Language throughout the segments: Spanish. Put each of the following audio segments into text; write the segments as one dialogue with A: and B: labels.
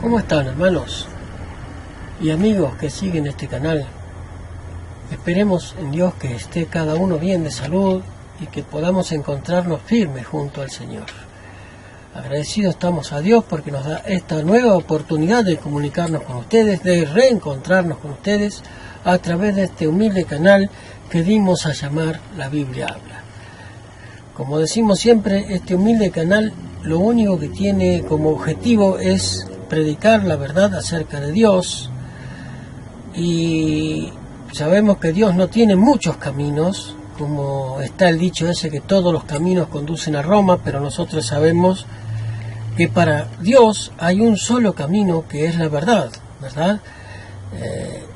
A: ¿Cómo están, hermanos y amigos que siguen este canal? Esperemos en Dios que esté cada uno bien de salud y que podamos encontrarnos firmes junto al Señor. Agradecidos estamos a Dios porque nos da esta nueva oportunidad de comunicarnos con ustedes, de reencontrarnos con ustedes a través de este humilde canal que dimos a llamar La Biblia Habla. Como decimos siempre, este humilde canal lo único que tiene como objetivo es predicar la verdad acerca de Dios, y sabemos que Dios no tiene muchos caminos, como está el dicho ese que todos los caminos conducen a Roma, pero nosotros sabemos que para Dios hay un solo camino que es la verdad, ¿verdad?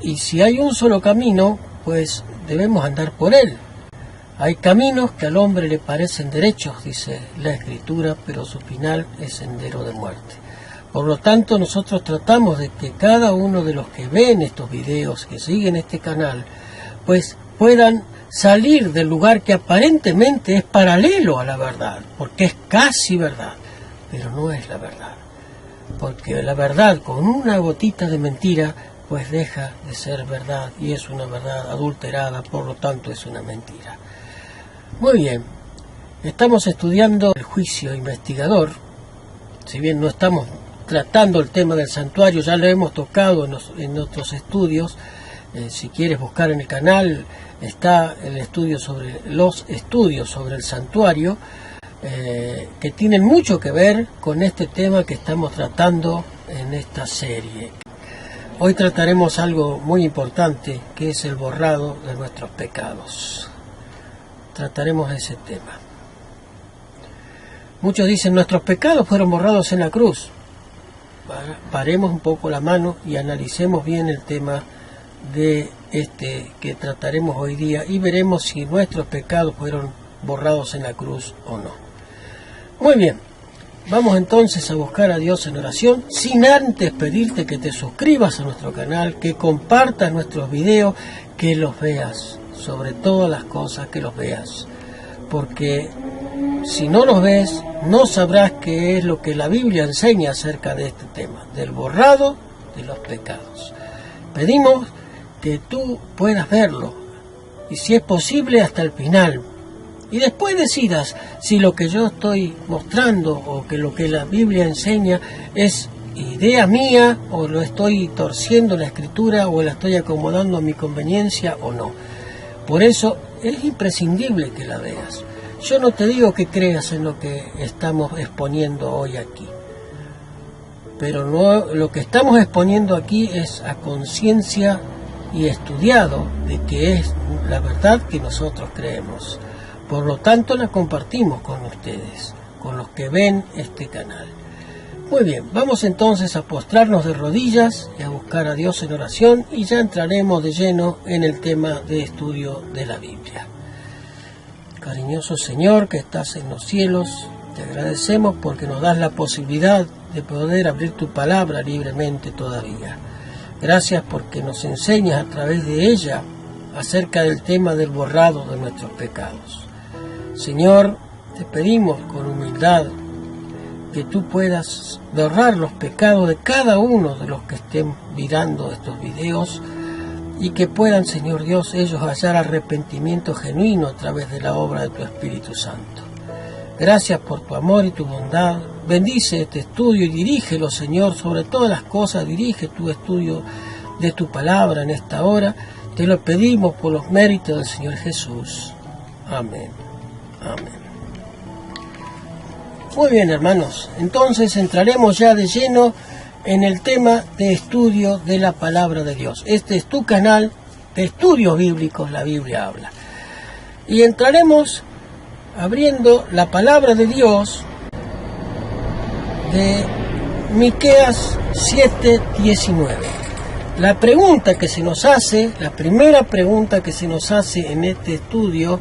A: Y si hay un solo camino, pues debemos andar por él. Hay caminos que al hombre le parecen derechos, dice la Escritura, pero su final es sendero de muerte. Por lo tanto, nosotros tratamos de que cada uno de los que ven estos videos, que siguen este canal, pues puedan salir del lugar que aparentemente es paralelo a la verdad, porque es casi verdad, pero no es la verdad. Porque la verdad con una gotita de mentira, pues deja de ser verdad y es una verdad adulterada, por lo tanto es una mentira. Muy bien, estamos estudiando el juicio investigador. Si bien no estamos tratando el tema del santuario, ya lo hemos tocado en otros estudios. Si quieres buscar en el canal, está el estudio sobre los estudios sobre el santuario, que tienen mucho que ver con este tema que estamos tratando en esta serie. Hoy trataremos algo muy importante, que es el borrado de nuestros pecados. Trataremos ese tema. Muchos dicen, nuestros pecados fueron borrados en la cruz. Paremos un poco la mano y analicemos bien el tema de este que trataremos hoy día y veremos si nuestros pecados fueron borrados en la cruz o no. Muy bien, vamos entonces a buscar a Dios en oración, sin antes pedirte que te suscribas a nuestro canal, que compartas nuestros videos, que los veas, sobre todas las cosas que los veas, porque si no los ves, no sabrás qué es lo que la Biblia enseña acerca de este tema, del borrado de los pecados. Pedimos que tú puedas verlo, y si es posible hasta el final, y después decidas si lo que yo estoy mostrando o que lo que la Biblia enseña es idea mía, o lo estoy torciendo la Escritura, o la estoy acomodando a mi conveniencia o no. Por eso es imprescindible que la veas. Yo no te digo que creas en lo que estamos exponiendo hoy aquí, pero no, lo que estamos exponiendo aquí es a conciencia y estudiado de que es la verdad que nosotros creemos. Por lo tanto, la compartimos con ustedes, con los que ven este canal. Muy bien, vamos entonces a postrarnos de rodillas y a buscar a Dios en oración, y ya entraremos de lleno en el tema de estudio de la Biblia. Cariñoso Señor que estás en los cielos, te agradecemos porque nos das la posibilidad de poder abrir tu palabra libremente todavía. Gracias porque nos enseñas a través de ella acerca del tema del borrado de nuestros pecados. Señor, te pedimos con humildad que tú puedas borrar los pecados de cada uno de los que estén mirando estos videos, y que puedan, Señor Dios, ellos hallar arrepentimiento genuino a través de la obra de tu Espíritu Santo. Gracias por tu amor y tu bondad. Bendice este estudio y dirígelo, Señor, sobre todas las cosas. Dirige tu estudio de tu palabra en esta hora. Te lo pedimos por los méritos del Señor Jesús. Amén. Amén. Muy bien, hermanos. Entonces entraremos ya de lleno en el tema de estudio de la palabra de Dios. Este es tu canal de estudios bíblicos, La Biblia Habla. Y entraremos abriendo la palabra de Dios de Miqueas 7:19. La pregunta que se nos hace, la primera pregunta que se nos hace en este estudio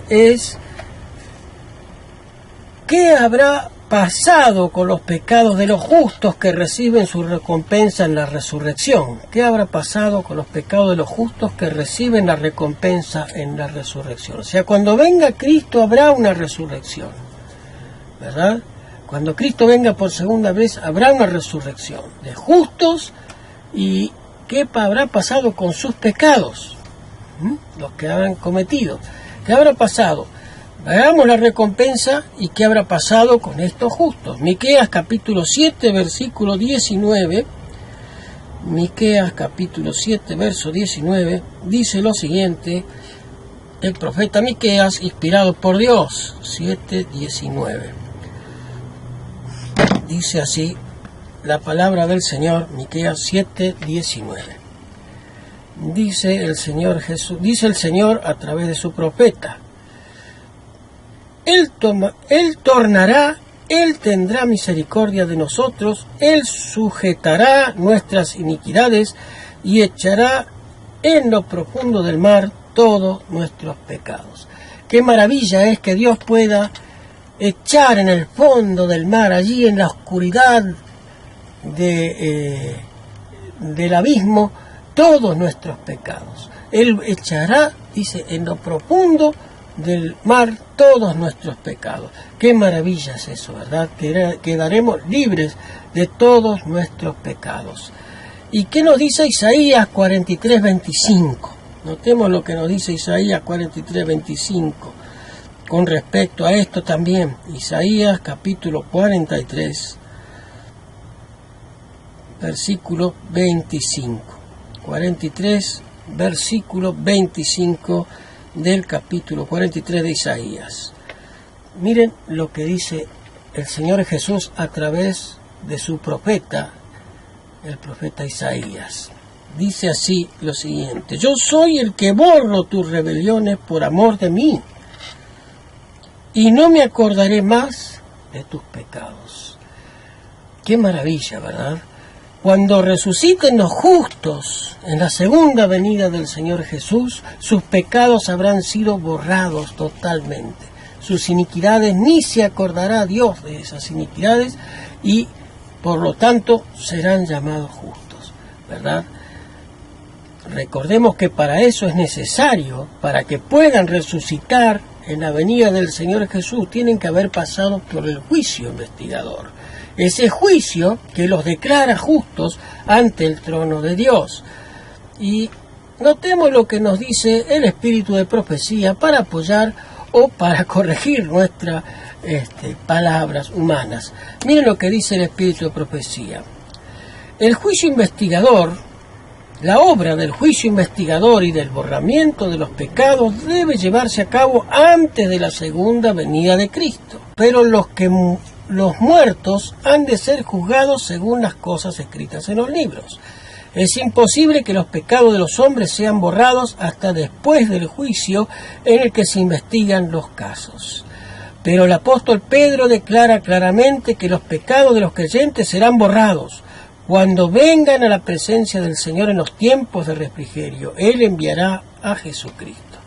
A: es: ¿qué habrá pasado con los pecados de los justos que reciben su recompensa en la resurrección? ¿Qué habrá pasado con los pecados de los justos que reciben la recompensa en la resurrección? O sea, cuando venga Cristo habrá una resurrección, ¿verdad? Cuando Cristo venga por segunda vez, habrá una resurrección de justos. ¿Y qué habrá pasado con sus pecados? Los que habrán cometido. ¿Qué habrá pasado? Hagamos la recompensa y qué habrá pasado con estos justos. Miqueas capítulo 7, versículo 19. Miqueas capítulo 7, verso 19, dice lo siguiente, el profeta Miqueas, inspirado por Dios, 7:19. Dice así la palabra del Señor, Miqueas 7:19. Dice el Señor Jesús, dice el Señor a través de su profeta, Él tornará, Él tendrá misericordia de nosotros, Él sujetará nuestras iniquidades y echará en lo profundo del mar todos nuestros pecados. Qué maravilla es que Dios pueda echar en el fondo del mar, allí en la oscuridad del abismo, todos nuestros pecados. Él echará, dice, en lo profundo del mar todos nuestros pecados. Qué maravilla es eso, ¿verdad? Quedaremos libres de todos nuestros pecados. ¿Y qué nos dice Isaías 43:25? Notemos lo que nos dice Isaías 43:25 con respecto a esto también. Isaías capítulo 43, versículo 25. 43, versículo 25 del capítulo 43 de Isaías. Miren lo que dice el Señor Jesús a través de su profeta, el profeta Isaías. Dice así lo siguiente: yo soy el que borro tus rebeliones por amor de mí, y no me acordaré más de tus pecados. Qué maravilla, ¿verdad? Cuando resuciten los justos en la segunda venida del Señor Jesús, sus pecados habrán sido borrados totalmente. Sus iniquidades, ni se acordará Dios de esas iniquidades, y por lo tanto serán llamados justos, ¿verdad? Recordemos que para eso es necesario, para que puedan resucitar en la venida del Señor Jesús, tienen que haber pasado por el juicio investigador. Ese juicio que los declara justos ante el trono de Dios. Y notemos lo que nos dice el espíritu de profecía para apoyar o para corregir nuestras palabras humanas. Miren lo que dice el espíritu de profecía. El juicio investigador, la obra del juicio investigador y del borramiento de los pecados debe llevarse a cabo antes de la segunda venida de Cristo. Pero los muertos han de ser juzgados según las cosas escritas en los libros. Es imposible que los pecados de los hombres sean borrados hasta después del juicio en el que se investigan los casos. Pero el apóstol Pedro declara claramente que los pecados de los creyentes serán borrados cuando vengan a la presencia del Señor en los tiempos de refrigerio. Él enviará a Jesucristo.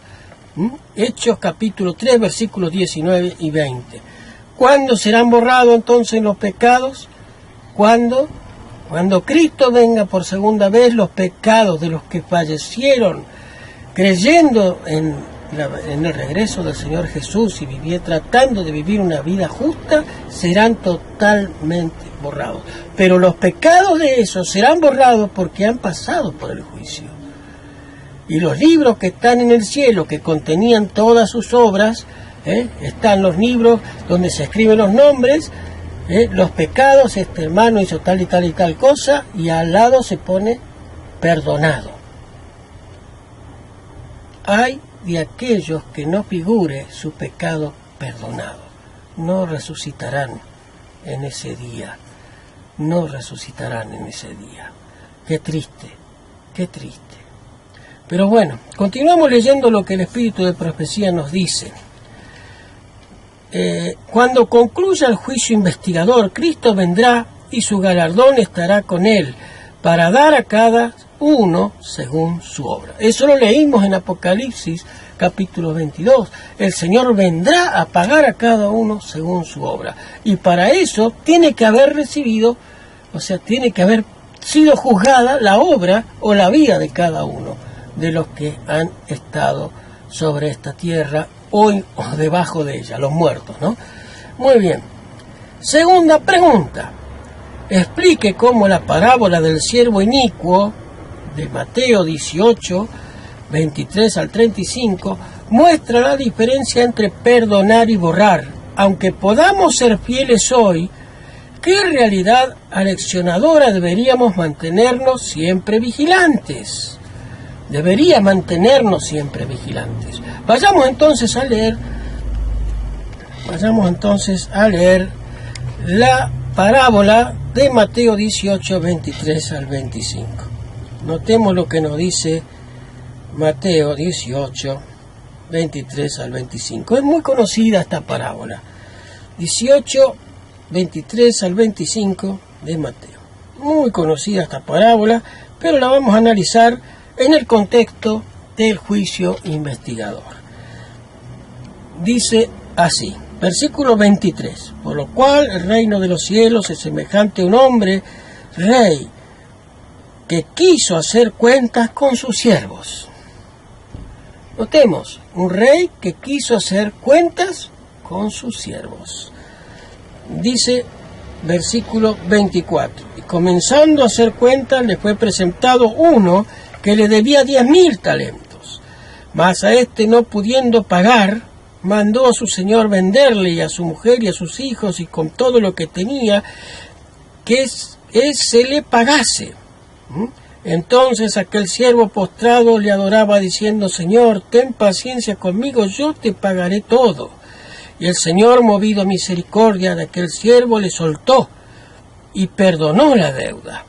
A: Hechos capítulo 3, versículos 19 y 20. ¿Cuándo serán borrados entonces los pecados? Cuando Cristo venga por segunda vez, los pecados de los que fallecieron creyendo en el regreso del Señor Jesús y tratando de vivir una vida justa, serán totalmente borrados. Pero los pecados de esos serán borrados porque han pasado por el juicio. Y los libros que están en el cielo, que contenían todas sus obras, están los libros donde se escriben los nombres, los pecados, este hermano hizo tal y tal y tal cosa, y al lado se pone perdonado. Hay de aquellos que no figure su pecado perdonado. No resucitarán en ese día. No resucitarán en ese día. Qué triste, qué triste. Pero bueno, continuamos leyendo lo que el espíritu de profecía nos dice. Cuando concluya el juicio investigador, Cristo vendrá y su galardón estará con él para dar a cada uno según su obra. Eso lo leímos en Apocalipsis capítulo 22. El Señor vendrá a pagar a cada uno según su obra. Y para eso tiene que haber recibido, tiene que haber sido juzgada la obra o la vida de cada uno de los que han estado sobre esta tierra hoy o debajo de ella, los muertos, ¿no? Muy bien. Segunda pregunta. Explique cómo la parábola del siervo inicuo de Mateo 18, 23 al 35 muestra la diferencia entre perdonar y borrar. Aunque podamos ser fieles hoy, ¿qué realidad aleccionadora deberíamos mantenernos siempre vigilantes? Debería mantenernos siempre vigilantes. Vayamos entonces a leer la parábola de Mateo 18, 23 al 25. Notemos lo que nos dice Mateo 18, 23 al 25. Es muy conocida esta parábola. 18, 23 al 25 de Mateo. Muy conocida esta parábola, pero la vamos a analizar en el contexto del juicio investigador. Dice así, versículo 23. Por lo cual el reino de los cielos es semejante a un hombre, rey, que quiso hacer cuentas con sus siervos. Notemos, un rey que quiso hacer cuentas con sus siervos. Dice versículo 24. Y comenzando a hacer cuentas, le fue presentado uno que le debía 10.000 talentos. Mas a este, no pudiendo pagar, mandó a su señor venderle, y a su mujer y a sus hijos, y con todo lo que tenía, que se le pagase. Entonces aquel siervo postrado le adoraba, diciendo: Señor, ten paciencia conmigo, yo te pagaré todo. Y el Señor, movido a misericordia de aquel siervo, le soltó y perdonó la deuda.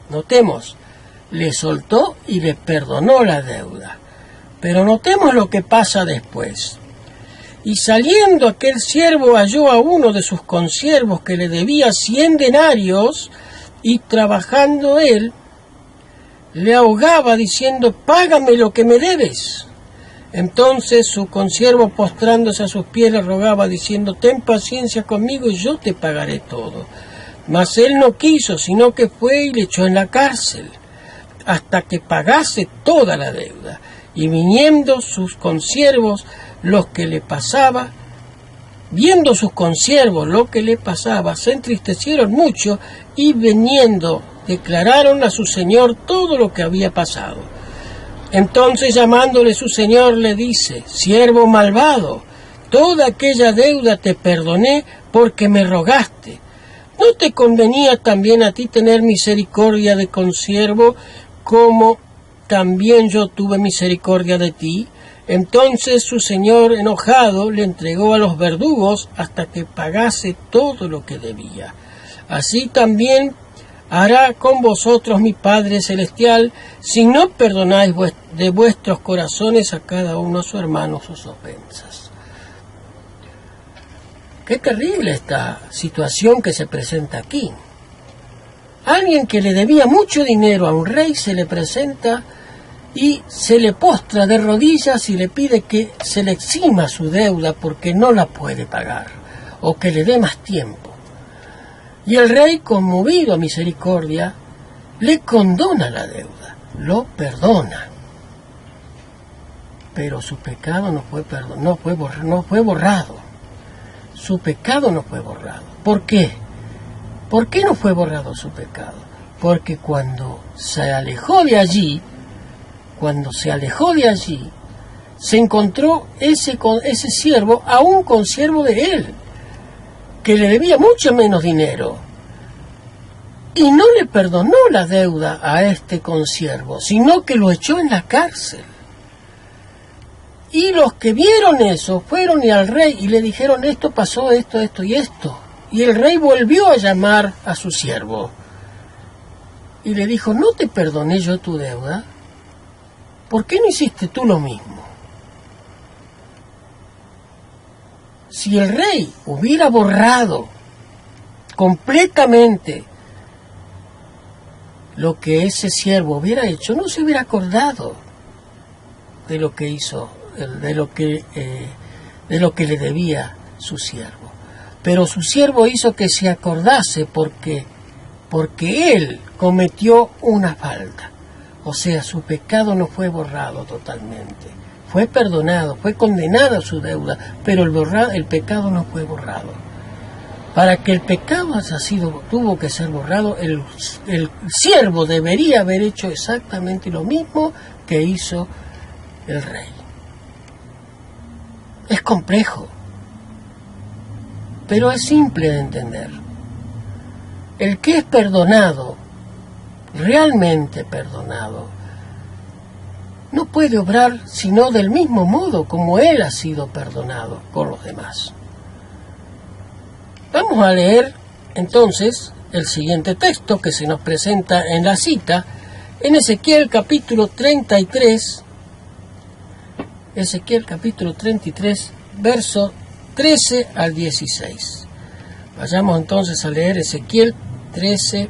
A: Notemos, le soltó y le perdonó la deuda. Pero notemos lo que pasa después. Y saliendo aquel siervo, halló a uno de sus consiervos que le debía 100 denarios, y trabajando él, le ahogaba, diciendo: Págame lo que me debes. Entonces su consiervo, postrándose a sus pies, le rogaba, diciendo: Ten paciencia conmigo y yo te pagaré todo. Mas él no quiso, sino que fue y le echó en la cárcel, hasta que pagase toda la deuda. Y viniendo sus consiervos los que le pasaba, viendo sus consiervos lo que le pasaba, se entristecieron mucho, y viniendo declararon a su señor todo lo que había pasado. Entonces, llamándole su señor, le dice: Siervo malvado, toda aquella deuda te perdoné porque me rogaste. ¿No te convenía también a ti tener misericordia de consiervo, como también yo tuve misericordia de ti? Entonces su señor, enojado, le entregó a los verdugos hasta que pagase todo lo que debía. Así también hará con vosotros mi Padre Celestial, si no perdonáis de vuestros corazones a cada uno su hermano sus ofensas. Qué terrible esta situación que se presenta aquí. Alguien que le debía mucho dinero a un rey se le presenta y se le postra de rodillas y le pide que se le exima su deuda porque no la puede pagar, o que le dé más tiempo. Y el rey, conmovido a misericordia, le condona la deuda, lo perdona. Pero su pecado no fue borrado. Su pecado no fue borrado. ¿Por qué? ¿Por qué no fue borrado su pecado? Porque cuando se alejó de allí, se encontró ese siervo, a un consiervo de él, que le debía mucho menos dinero, y no le perdonó la deuda a este consiervo, sino que lo echó en la cárcel. Y los que vieron eso fueron al rey y le dijeron: esto pasó, esto y esto. Y el rey volvió a llamar a su siervo y le dijo: ¿no te perdoné yo tu deuda? ¿Por qué no hiciste tú lo mismo? Si el rey hubiera borrado completamente lo que ese siervo hubiera hecho, no se hubiera acordado de lo que hizo, de lo que le debía su siervo. Pero su siervo hizo que se acordase porque él cometió una falta. O sea, su pecado no fue borrado totalmente. Fue perdonado, fue condenada su deuda, pero el pecado no fue borrado. Para que el pecado tuvo que ser borrado, el siervo debería haber hecho exactamente lo mismo que hizo el rey. Es complejo, pero es simple de entender. El que es perdonado, realmente perdonado, no puede obrar sino del mismo modo como él ha sido perdonado con los demás. Vamos a leer entonces el siguiente texto que se nos presenta en la cita, en Ezequiel capítulo 33, verso 13 al 16. Vayamos entonces a leer Ezequiel 33,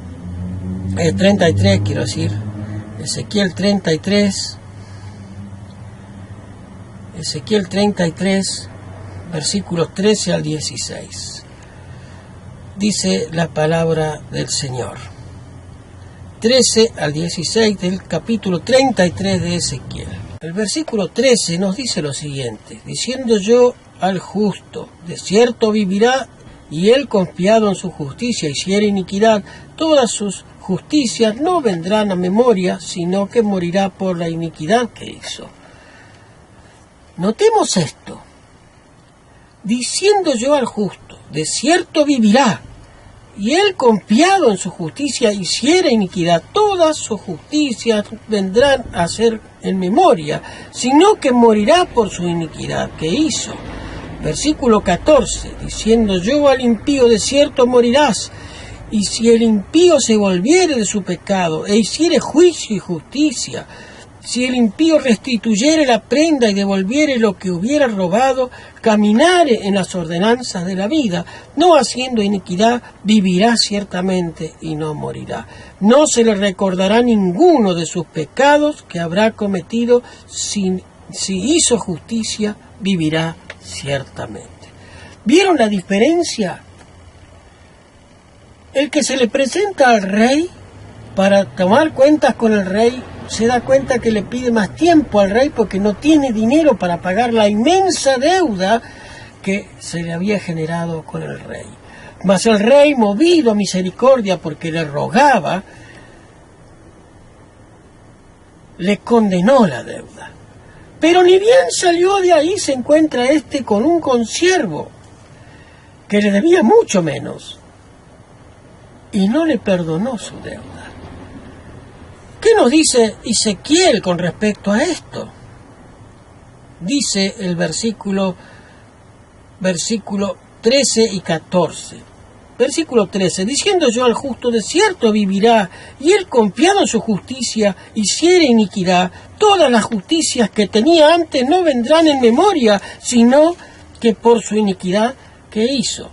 A: Ezequiel 33, versículos 13 al 16. Dice la palabra del Señor. 13 al 16 del capítulo 33 de Ezequiel. El versículo 13 nos dice lo siguiente: diciendo yo al justo, de cierto vivirá, y él confiado en su justicia hiciere iniquidad, todas sus justicias no vendrán a memoria, sino que morirá por la iniquidad que hizo. Notemos esto: diciendo yo al justo, de cierto vivirá, y él confiado en su justicia hiciere iniquidad, todas sus justicias vendrán a ser en memoria, sino que morirá por su iniquidad que hizo. Versículo 14, diciendo yo al impío, de cierto morirás, y si el impío se volviere de su pecado, e hiciere juicio y justicia, si el impío restituyere la prenda y devolviere lo que hubiera robado, caminare en las ordenanzas de la vida, no haciendo iniquidad, vivirá ciertamente y no morirá. No se le recordará ninguno de sus pecados que habrá cometido, si hizo justicia, vivirá ciertamente. ¿Vieron la diferencia? El que se le presenta al rey para tomar cuentas con el rey, se da cuenta que le pide más tiempo al rey porque no tiene dinero para pagar la inmensa deuda que se le había generado con el rey. Mas el rey, movido a misericordia porque le rogaba, le condenó la deuda. Pero ni bien salió de ahí, se encuentra con un consiervo que le debía mucho menos y no le perdonó su deuda. ¿Qué nos dice Ezequiel con respecto a esto? Dice el versículo 13 y 14. Versículo 13, diciendo yo al justo, de cierto vivirá, y él confiado en su justicia hiciere iniquidad, todas las justicias que tenía antes no vendrán en memoria, sino que por su iniquidad que hizo.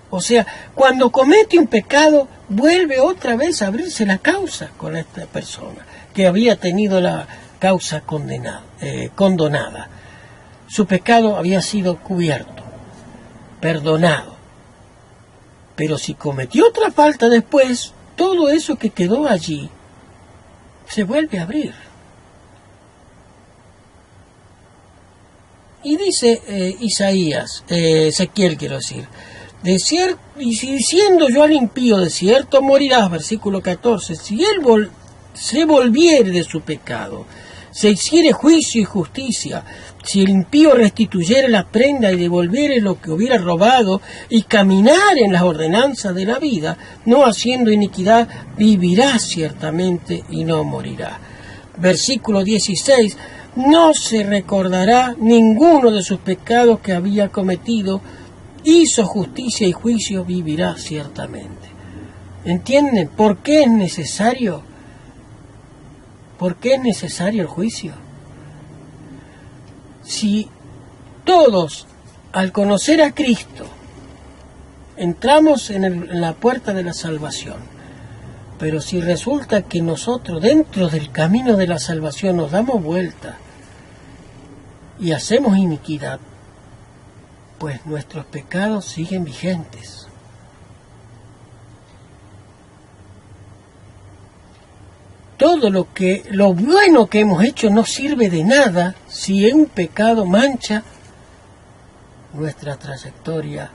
A: O sea, cuando comete un pecado, vuelve otra vez a abrirse la causa con esta persona que había tenido la causa condonada. Su pecado había sido cubierto, perdonado. Pero si cometió otra falta después, todo eso que quedó allí se vuelve a abrir. Y dice Ezequiel, diciendo yo al impío, de cierto morirás, versículo 14, si él se volviere de su pecado, se hiciere juicio y justicia, si el impío restituyere la prenda y devolviere lo que hubiera robado, y caminare en las ordenanzas de la vida, no haciendo iniquidad, vivirá ciertamente y no morirá. Versículo 16, no se recordará ninguno de sus pecados que había cometido, hizo justicia y juicio, vivirá ciertamente. ¿Entienden por qué es necesario? ¿Por qué es necesario el juicio? Si todos, al conocer a Cristo, entramos en la puerta de la salvación, pero si resulta que nosotros dentro del camino de la salvación nos damos vuelta y hacemos iniquidad, pues nuestros pecados siguen vigentes. Todo lo bueno que hemos hecho no sirve de nada si un pecado mancha nuestra trayectoria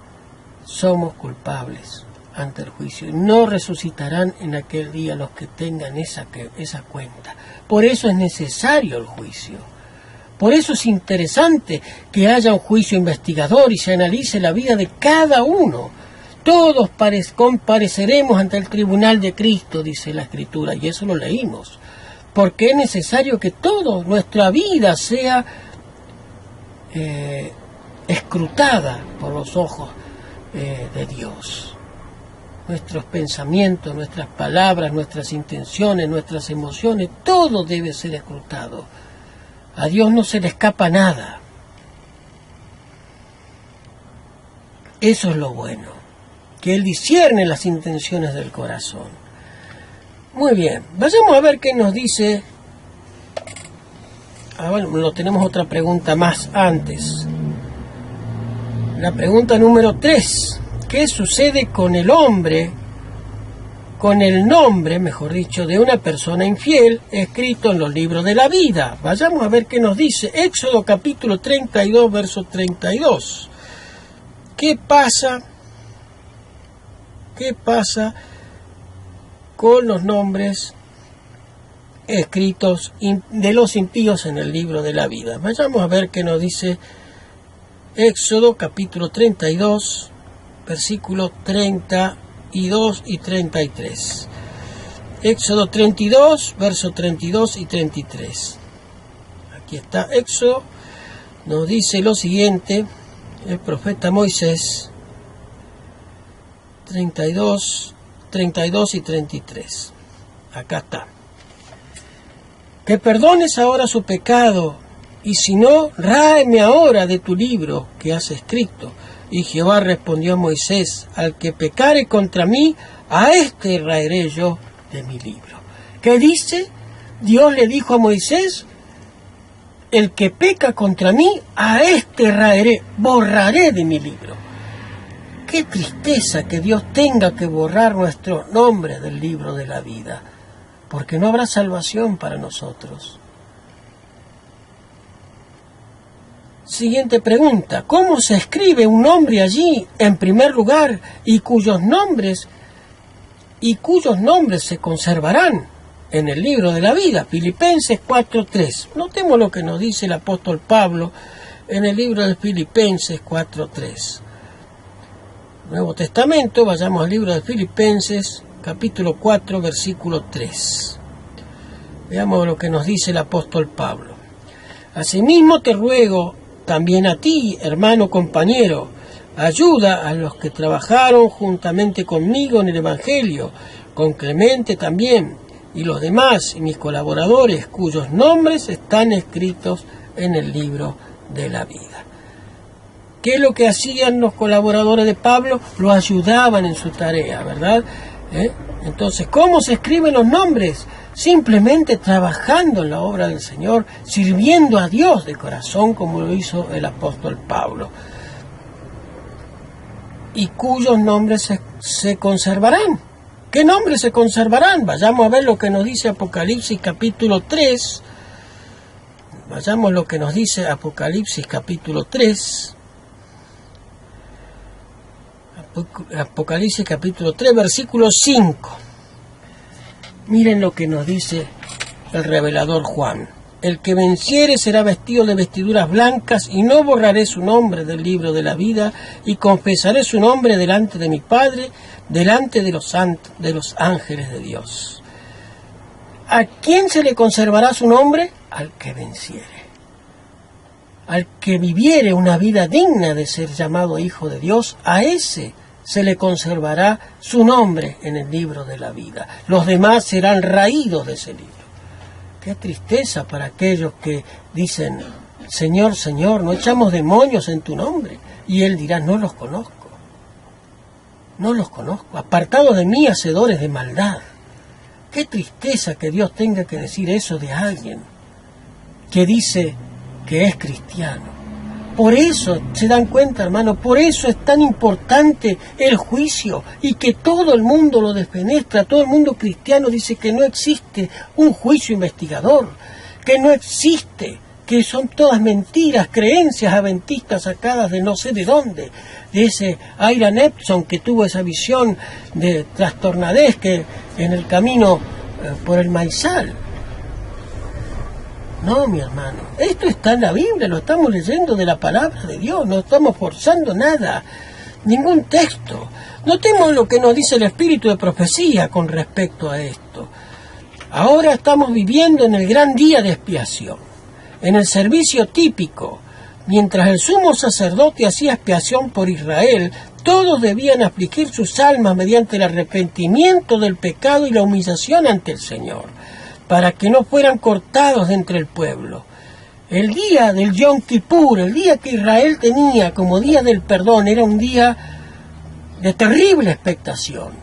A: somos culpables ante el juicio. No resucitarán en aquel día los que tengan esa cuenta. Por eso es necesario el juicio. Por eso es interesante que haya un juicio investigador y se analice la vida de cada uno. Todos compareceremos ante el tribunal de Cristo, dice la Escritura, y eso lo leímos. Porque es necesario que toda nuestra vida sea escrutada por los ojos de Dios. Nuestros pensamientos, nuestras palabras, nuestras intenciones, nuestras emociones, todo debe ser escrutado. A Dios no se le escapa nada. Eso es lo bueno, que Él discierne las intenciones del corazón. Muy bien, vayamos a ver qué nos dice. Bueno, tenemos otra pregunta más antes. La pregunta número 3. ¿Qué sucede con el hombre, con el nombre, mejor dicho, de una persona infiel escrito en los libros de la vida? Vayamos a ver qué nos dice Éxodo capítulo 32, verso 32. ¿Qué pasa con los nombres escritos de los impíos en el libro de la vida? Vayamos a ver qué nos dice Éxodo capítulo 32, versículos 32 y 33. Éxodo 32, versos 32 y 33. Aquí está Éxodo, nos dice lo siguiente, el profeta Moisés, 32 y 33. Acá está. Que perdones ahora su pecado, y si no, ráeme ahora de tu libro que has escrito. Y Jehová respondió a Moisés, al que pecare contra mí, a este raeré yo de mi libro. ¿Qué dice? Dios le dijo a Moisés, el que peca contra mí, a este raeré, borraré de mi libro. Qué tristeza que Dios tenga que borrar nuestro nombre del libro de la vida, porque no habrá salvación para nosotros. Siguiente pregunta, ¿cómo se escribe un nombre allí en primer lugar y cuyos nombres se conservarán en el libro de la vida? Filipenses 4:3. Notemos lo que nos dice el apóstol Pablo en el libro de Filipenses 4:3. Nuevo Testamento, vayamos al libro de Filipenses capítulo 4, versículo 3. Veamos lo que nos dice el apóstol Pablo. Asimismo te ruego también a ti, hermano compañero, ayuda a los que trabajaron juntamente conmigo en el Evangelio, con Clemente también, y los demás, y mis colaboradores, cuyos nombres están escritos en el libro de la vida. ¿Qué es lo que hacían los colaboradores de Pablo? Lo ayudaban en su tarea, ¿verdad? Entonces, ¿cómo se escriben los nombres? Simplemente trabajando en la obra del Señor, sirviendo a Dios de corazón, como lo hizo el apóstol Pablo. Y cuyos nombres se conservarán. ¿Qué nombres se conservarán? Vayamos a ver lo que nos dice Apocalipsis capítulo 3. Vayamos a lo que nos dice Apocalipsis capítulo 3. Apocalipsis capítulo 3, versículo 5. Miren lo que nos dice el revelador Juan. El que venciere será vestido de vestiduras blancas, y no borraré su nombre del libro de la vida, y confesaré su nombre delante de mi Padre, delante de los ángeles de Dios. ¿A quién se le conservará su nombre? Al que venciere. Al que viviere una vida digna de ser llamado hijo de Dios, a ese se le conservará su nombre en el libro de la vida. Los demás serán raídos de ese libro. Qué tristeza para aquellos que dicen, Señor, Señor, no echamos demonios en tu nombre. Y Él dirá, no los conozco. No los conozco. Apartados de mí, hacedores de maldad. Qué tristeza que Dios tenga que decir eso de alguien que dice que es cristiano. Por eso, se dan cuenta, hermano, por eso es tan importante el juicio y que todo el mundo lo despenestra, todo el mundo cristiano dice que no existe un juicio investigador, que no existe, que son todas mentiras, creencias adventistas sacadas de no sé de dónde, de ese Ira Epson que tuvo esa visión de trastornadez que en el camino por el maizal. No, mi hermano, esto está en la Biblia, lo estamos leyendo de la palabra de Dios, no estamos forzando nada, ningún texto. Notemos lo que nos dice el espíritu de profecía con respecto a esto. Ahora estamos viviendo en el gran día de expiación, en el servicio típico. Mientras el sumo sacerdote hacía expiación por Israel, todos debían afligir sus almas mediante el arrepentimiento del pecado y la humillación ante el Señor, para que no fueran cortados de entre el pueblo. El día del Yom Kippur, el día que Israel tenía como día del perdón, era un día de terrible expectación.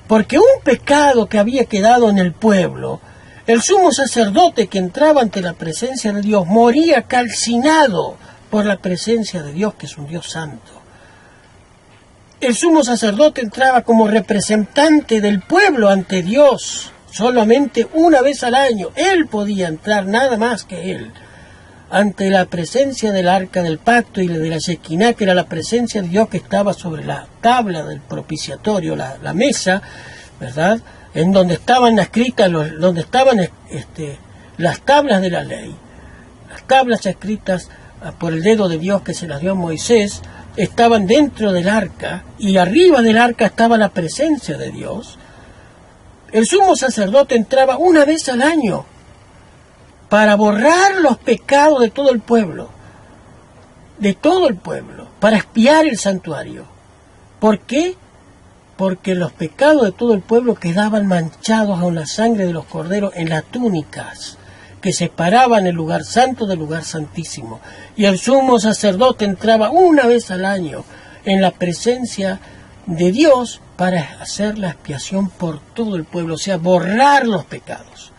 A: Porque un pecado que había quedado en el pueblo, el sumo sacerdote que entraba ante la presencia de Dios moría calcinado por la presencia de Dios, que es un Dios santo. El sumo sacerdote entraba como representante del pueblo ante Dios, solamente una vez al año. Él podía entrar, nada más que él, ante la presencia del arca del pacto y de la Shekinah, que era la presencia de Dios que estaba sobre la tabla del propiciatorio, la mesa, ¿verdad?, en donde estaban escritas, donde estaban las tablas de la ley, las tablas escritas por el dedo de Dios que se las dio a Moisés, estaban dentro del arca, y arriba del arca estaba la presencia de Dios. El sumo sacerdote entraba una vez al año para borrar los pecados de todo el pueblo, para expiar el santuario. ¿Por qué? Porque los pecados de todo el pueblo quedaban manchados con la sangre de los corderos en las túnicas que separaban el lugar santo del lugar santísimo. Y el sumo sacerdote entraba una vez al año en la presencia de Dios para hacer la expiación por todo el pueblo, o sea, borrar los pecados.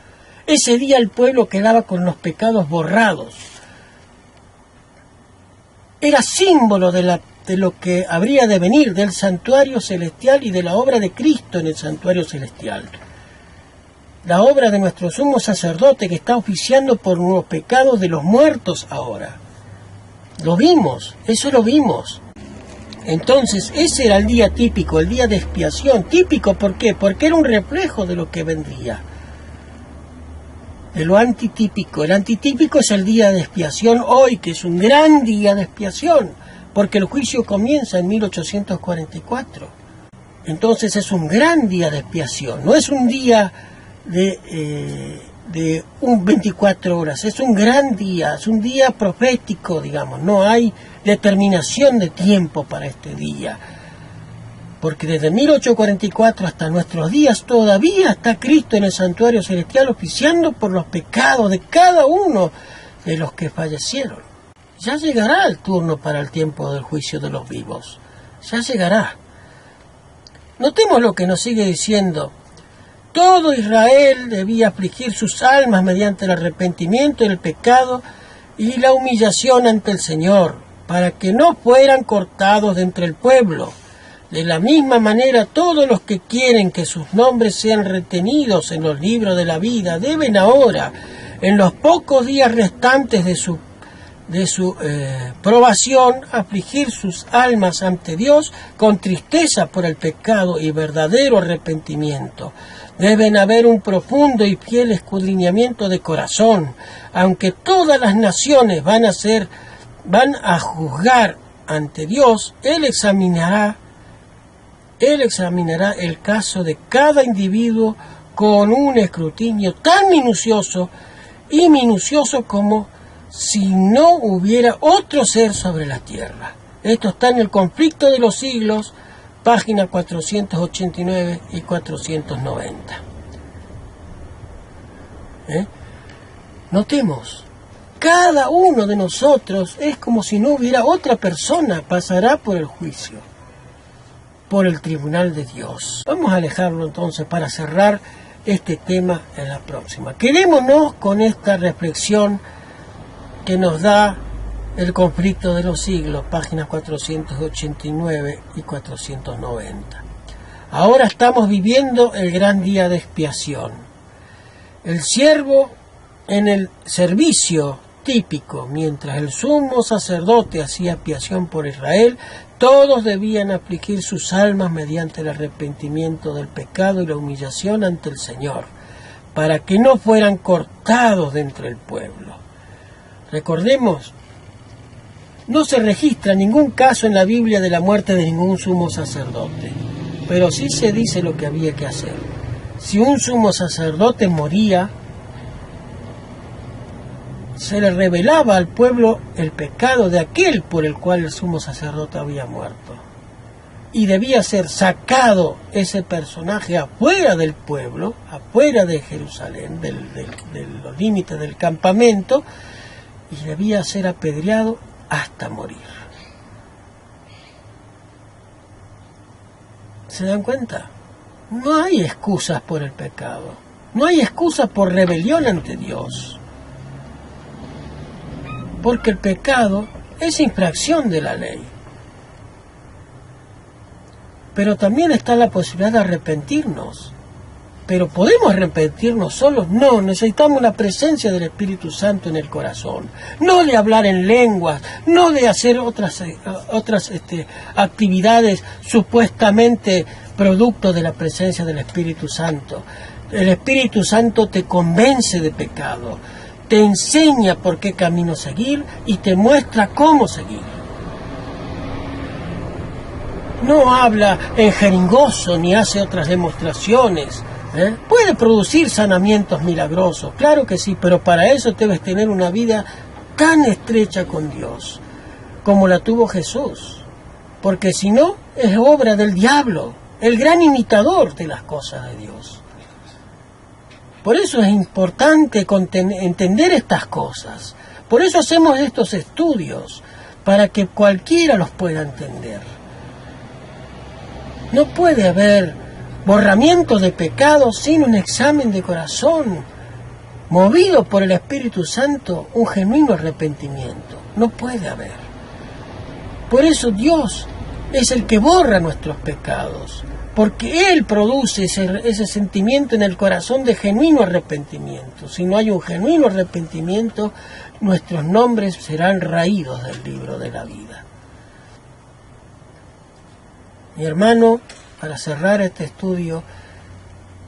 A: Ese día el pueblo quedaba con los pecados borrados. Era símbolo de lo que habría de venir del santuario celestial y de la obra de Cristo en el santuario celestial. La obra de nuestro sumo sacerdote que está oficiando por los pecados de los muertos ahora. Lo vimos, eso lo vimos. Entonces, ese era el día típico, el día de expiación. Típico, ¿por qué? Porque era un reflejo de lo que vendría. De lo antitípico. El antitípico es el día de expiación hoy, que es un gran día de expiación, porque el juicio comienza en 1844. Entonces es un gran día de expiación, no es un día de 24 horas, es un gran día, es un día profético, digamos, no hay determinación de tiempo para este día, porque desde 1844 hasta nuestros días todavía está Cristo en el santuario celestial oficiando por los pecados de cada uno de los que fallecieron. Ya llegará el turno para el tiempo del juicio de los vivos, ya llegará. Notemos lo que nos sigue diciendo. Todo Israel debía afligir sus almas mediante el arrepentimiento del pecado y la humillación ante el Señor, para que no fueran cortados de entre el pueblo. De la misma manera, todos los que quieren que sus nombres sean retenidos en los libros de la vida deben ahora, en los pocos días restantes de su probación, afligir sus almas ante Dios con tristeza por el pecado y verdadero arrepentimiento. Deben haber un profundo y fiel escudriñamiento de corazón, aunque todas las naciones van a juzgar ante Dios. Él examinará el caso de cada individuo con un escrutinio tan minucioso como si no hubiera otro ser sobre la tierra. Esto está en el Conflicto de los Siglos, páginas 489 y 490. Notemos, cada uno de nosotros es como si no hubiera otra persona, pasará por el juicio, por el tribunal de Dios. Vamos a alejarlo entonces para cerrar este tema en la próxima. Quedémonos con esta reflexión que nos da el Conflicto de los Siglos, páginas 489 y 490. Ahora estamos viviendo el gran día de expiación. El siervo en el servicio típico, mientras el sumo sacerdote hacía expiación por Israel, todos debían afligir sus almas mediante el arrepentimiento del pecado y la humillación ante el Señor, para que no fueran cortados de entre el pueblo. Recordemos, no se registra ningún caso en la Biblia de la muerte de ningún sumo sacerdote, pero sí se dice lo que había que hacer. Si un sumo sacerdote moría, se le revelaba al pueblo el pecado de aquel por el cual el sumo sacerdote había muerto. Y debía ser sacado ese personaje afuera del pueblo, afuera de Jerusalén, de los límites del campamento, y debía ser apedreado hasta morir. ¿Se dan cuenta? No hay excusas por el pecado. No hay excusas por rebelión ante Dios. Porque el pecado es infracción de la ley. Pero también está la posibilidad de arrepentirnos. ¿Pero podemos arrepentirnos solos? No, necesitamos la presencia del Espíritu Santo en el corazón. No de hablar en lenguas, no de hacer otras actividades supuestamente producto de la presencia del Espíritu Santo. El Espíritu Santo te convence de pecado, te enseña por qué camino seguir y te muestra cómo seguir. No habla en jeringoso ni hace otras demostraciones. Puede producir sanamientos milagrosos, claro que sí, pero para eso debes tener una vida tan estrecha con Dios como la tuvo Jesús, porque si no, es obra del diablo, el gran imitador de las cosas de Dios. Por eso es importante entender estas cosas, por eso hacemos estos estudios, para que cualquiera los pueda entender. No puede haber borramiento de pecado sin un examen de corazón, movido por el Espíritu Santo, un genuino arrepentimiento. No puede haber. Por eso Dios es el que borra nuestros pecados, porque Él produce ese sentimiento en el corazón de genuino arrepentimiento. Si no hay un genuino arrepentimiento, nuestros nombres serán raídos del libro de la vida. Mi hermano, para cerrar este estudio,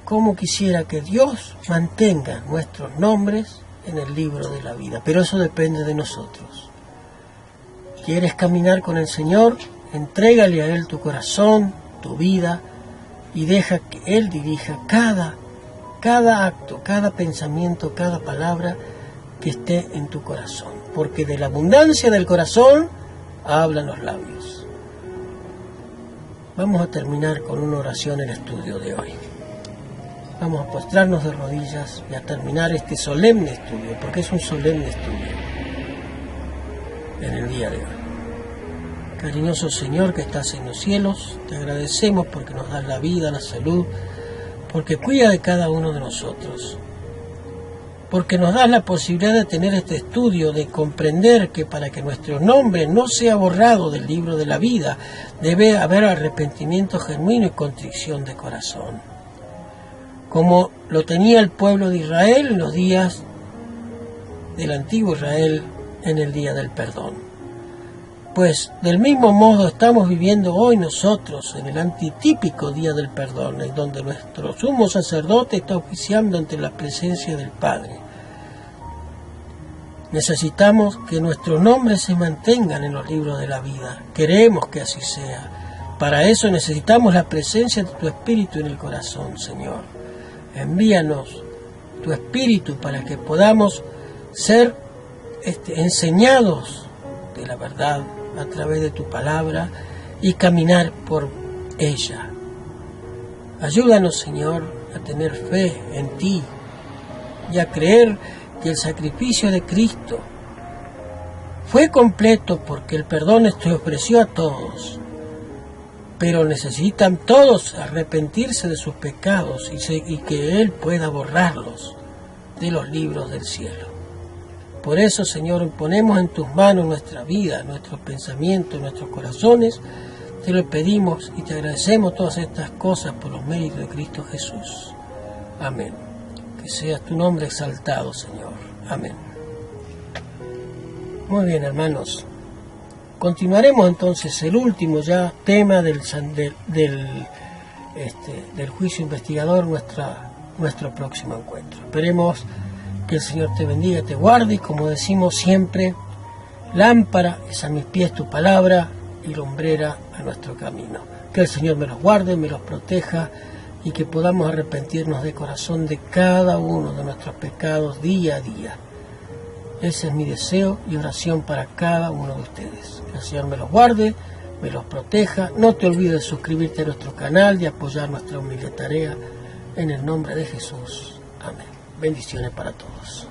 A: cómo quisiera que Dios mantenga nuestros nombres en el libro de la vida, pero eso depende de nosotros. ¿Quieres caminar con el Señor? Entrégale a Él tu corazón, tu vida, y deja que Él dirija cada acto, cada pensamiento, cada palabra que esté en tu corazón, porque de la abundancia del corazón hablan los labios. Vamos a terminar con una oración el estudio de hoy. Vamos a postrarnos de rodillas y a terminar este solemne estudio, porque es un solemne estudio en el día de hoy. Cariñoso Señor que estás en los cielos, te agradecemos porque nos das la vida, la salud, porque cuida de cada uno de nosotros, porque nos das la posibilidad de tener este estudio, de comprender que para que nuestro nombre no sea borrado del libro de la vida, debe haber arrepentimiento genuino y contrición de corazón, como lo tenía el pueblo de Israel en los días del antiguo Israel en el día del perdón. Pues del mismo modo estamos viviendo hoy nosotros en el antitípico día del perdón, en donde nuestro sumo sacerdote está oficiando ante la presencia del Padre. Necesitamos que nuestros nombres se mantengan en los libros de la vida. Queremos que así sea. Para eso necesitamos la presencia de tu Espíritu en el corazón, Señor. Envíanos tu Espíritu para que podamos ser enseñados de la verdad a través de tu palabra y caminar por ella. Ayúdanos, Señor, a tener fe en ti y a creer que el sacrificio de Cristo fue completo, porque el perdón se ofreció a todos, pero necesitan todos arrepentirse de sus pecados y que Él pueda borrarlos de los libros del cielo. Por eso, Señor, ponemos en tus manos nuestra vida, nuestros pensamientos, nuestros corazones. Te lo pedimos y te agradecemos todas estas cosas por los méritos de Cristo Jesús. Amén. Que sea tu nombre exaltado, Señor. Amén. Muy bien, hermanos. Continuaremos entonces el último ya tema del juicio investigador, nuestro próximo encuentro. Esperemos que el Señor te bendiga, te guarde, y como decimos siempre, lámpara es a mis pies tu palabra y lumbrera a nuestro camino. Que el Señor me los guarde, me los proteja, y que podamos arrepentirnos de corazón de cada uno de nuestros pecados día a día. Ese es mi deseo y oración para cada uno de ustedes. Que el Señor me los guarde, me los proteja. No te olvides de suscribirte a nuestro canal y apoyar nuestra humilde tarea. En el nombre de Jesús. Amén. Bendiciones para todos.